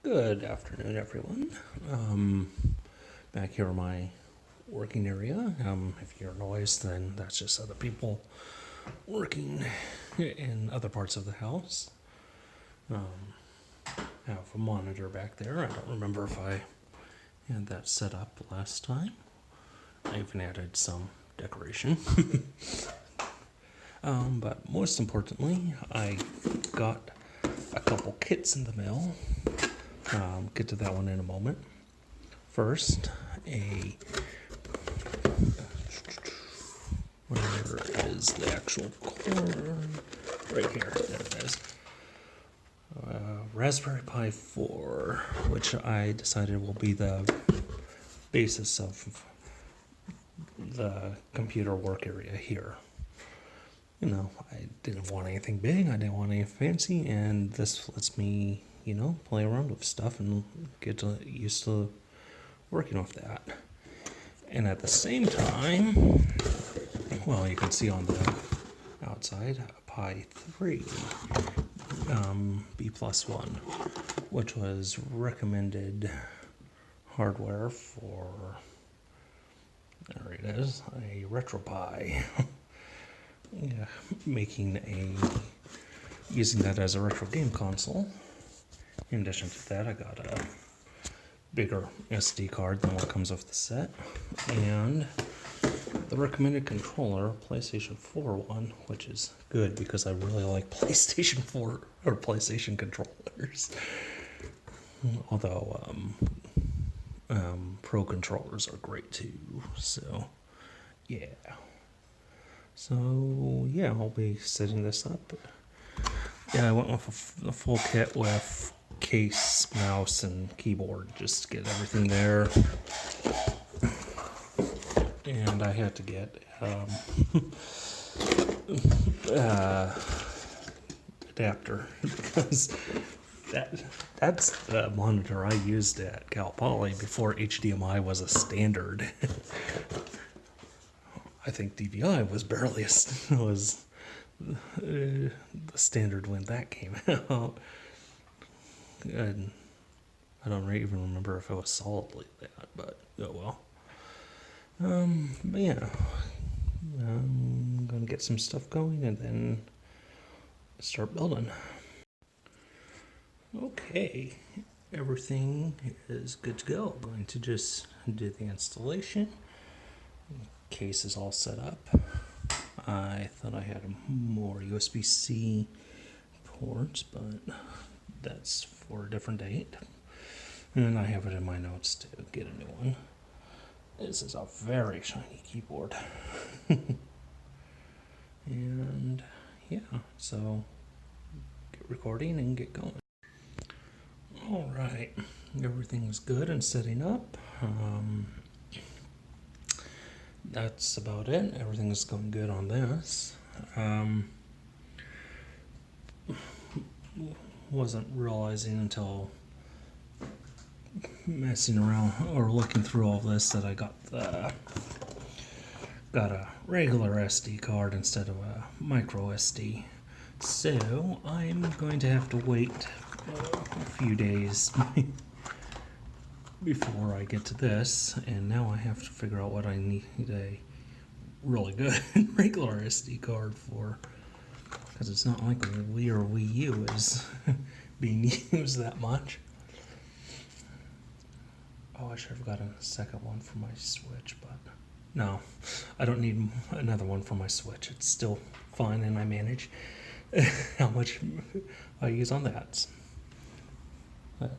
Good afternoon, everyone. Back here in my working area. If you hear noise, then that's just other people working in other parts of the house. I have a monitor back there. I don't remember if I had that set up last time. I even added some decoration. But most importantly, I got a couple kits in the mail. Get to that one in a moment. First, where is the actual cord? Right here. There it is. Raspberry Pi 4, which I decided will be the basis of the computer work area here. You know, I didn't want anything big, I didn't want anything fancy, and this lets me, play around with stuff and get used to working with that. And at the same time, well, you can see on the outside, Pi 3, B+1, which was recommended hardware for, there it is, a RetroPi. Yeah, using that as a retro game console. In addition to that, I got a bigger SD card than what comes with the set, and the recommended controller, PlayStation 4 one, which is good because I really like PlayStation 4 or PlayStation controllers. Although Pro controllers are great too. So yeah. So yeah, I'll be setting this up. Yeah, I went with a full kit with case, mouse, and keyboard, just to get everything there. And I had to get adapter because that's the monitor I used at Cal Poly before HDMI was a standard. I think DVI was barely was the standard when that came out. And I don't even remember if it was solidly that, but oh well. But yeah, I'm gonna get some stuff going and then start building. Okay, everything is good to go. I'm going to just do the installation. Case is all set up. I thought I had more USB-C ports, but that's for a different date. And I have it in my notes to get a new one. This is a very shiny keyboard. And yeah, so get recording and get going. All right, everything's good and setting up. That's about it. Everything's going good on this. Wasn't realizing until messing around or looking through all this that I got a regular SD card instead of a micro SD. So I'm going to have to wait a few days before I get to this, and now I have to figure out what I need a really good regular SD card for, because it's not like Wii or Wii U is being used that much. Oh, I should have gotten a second one for my Switch, but no, I don't need another one for my Switch. It's still fine, and I manage how much I use on that. But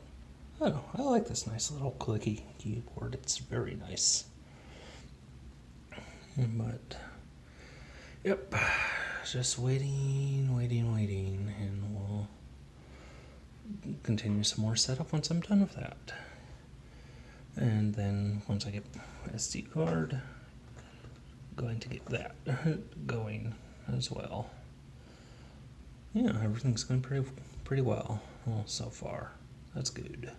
I don't know, I like this nice little clicky keyboard. It's very nice. But yep, just waiting, and we'll continue some more setup once I'm done with that. And then once I get SD card, going to get that going as well. Yeah, everything's going pretty well so far. That's good.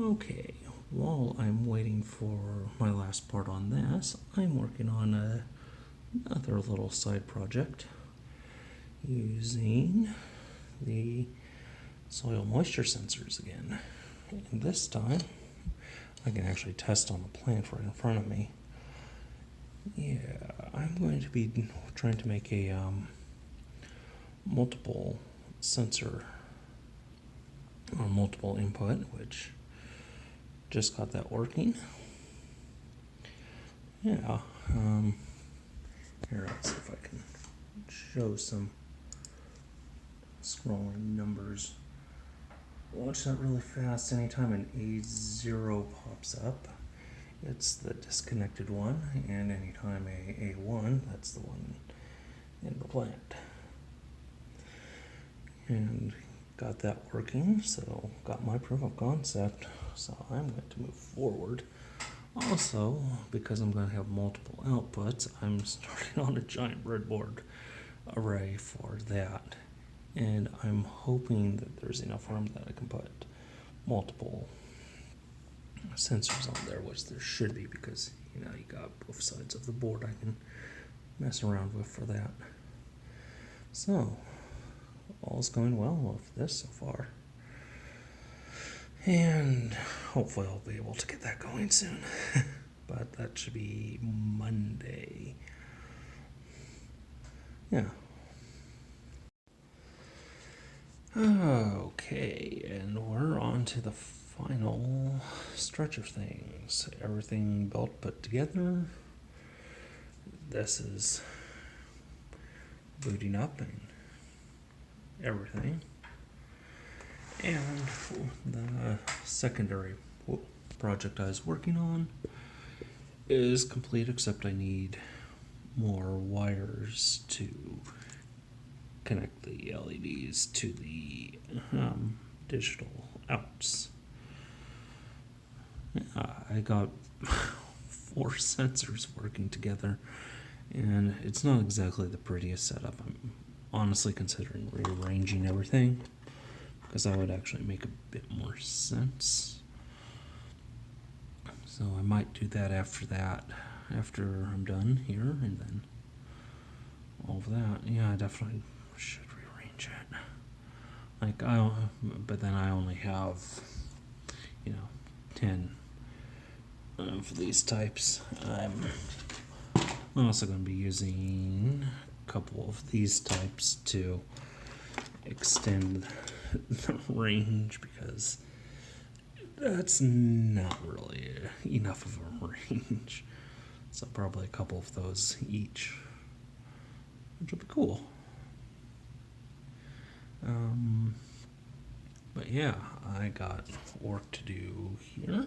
Okay, while I'm waiting for my last part on this, I'm working on another little side project using the soil moisture sensors again. And this time, I can actually test on the plant right in front of me. Yeah, I'm going to be trying to make a multiple sensor or multiple input, which just got that working. Yeah, here, let's see if I can show some scrolling numbers. Watch that really fast. Anytime an A0 pops up, it's the disconnected one, and anytime a A1, that's the one in the plant. And got that working, so got my proof of concept. So I'm going to move forward. Also, because I'm going to have multiple outputs, I'm starting on a giant breadboard array for that. And I'm hoping that there's enough room that I can put multiple sensors on there, which there should be, because you got both sides of the board I can mess around with for that. So all's going well with this so far, and hopefully I'll be able to get that going soon. But that should be Monday. Yeah. Okay, and we're on to the final stretch of things. Everything built, put together. This is booting up and everything. And the secondary project I was working on is complete, except I need more wires to connect the LEDs to the digital outs. I got 4 sensors working together, and it's not exactly the prettiest setup. I'm honestly considering rearranging everything, because that would actually make a bit more sense. So I might do that after I'm done here, and then all of that. Yeah, I definitely should rearrange it. But then I only have, 10 of these types. I'm also going to be using a couple of these types to extend the range, because that's not really enough of a range. So probably a couple of those each, which would be cool. But yeah, I got work to do here.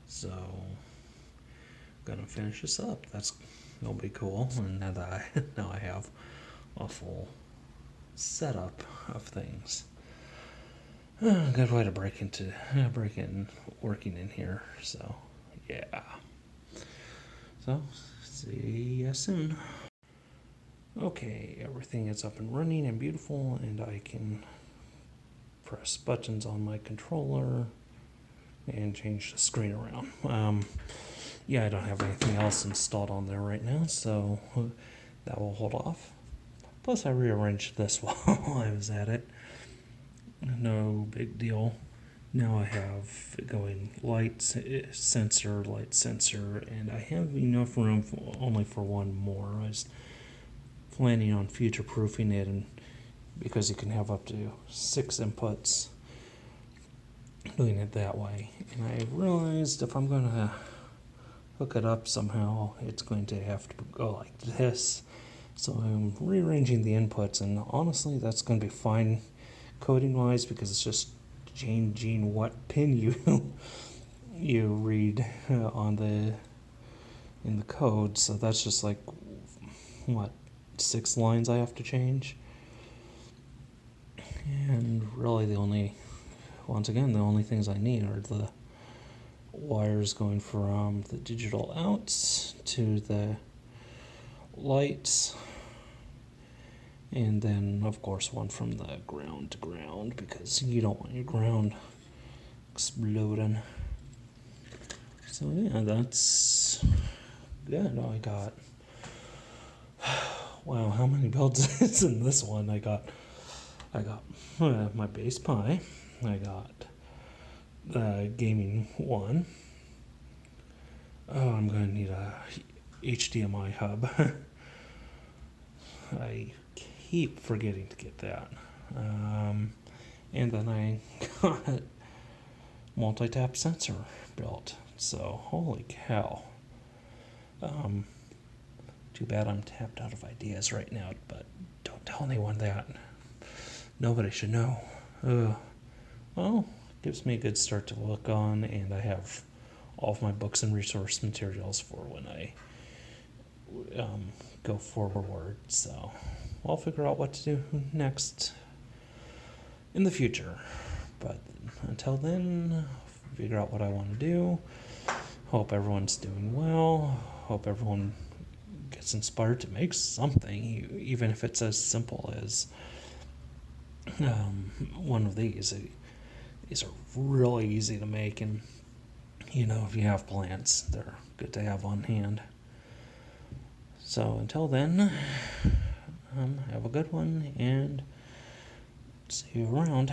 So gonna finish this up. That's gonna be cool. And now I have a full setup of things. Good way to break in working in here. So yeah. So see ya soon. Okay, everything is up and running and beautiful, and I can press buttons on my controller and change the screen around. Yeah, I don't have anything else installed on there right now, so that will hold off. Plus, I rearranged this while I was at it. No big deal. Now I have going light sensor, and I have enough room only for one more. I was planning on future-proofing it, and because you can have up to 6 inputs, doing it that way. And I realized if I'm going to hook it up somehow, it's going to have to go like this. So I'm rearranging the inputs, and honestly, that's going to be fine coding-wise, because it's just changing what pin you read in the code. So that's just like, what, 6 lines I have to change. And really the only things I need are the wires going from the digital outs to the lights, and then of course one from the ground to ground, because you don't want your ground exploding. So yeah, that's good. I got, wow, how many builds is in this one? I got I got my base Pi. I got the gaming one. Oh, I'm going to need a HDMI hub. I keep forgetting to get that. And then I got multi-tap sensor built. So, holy cow. Too bad I'm tapped out of ideas right now, but don't tell anyone that. Nobody should know. Well, gives me a good start to look on, and I have all of my books and resource materials for when I go forward. So I'll figure out what to do next in the future. But until then, figure out what I want to do. Hope everyone's doing well. Hope everyone gets inspired to make something, even if it's as simple as one of these. These are really easy to make, and if you have plants, they're good to have on hand. So until then, have a good one, and see you around.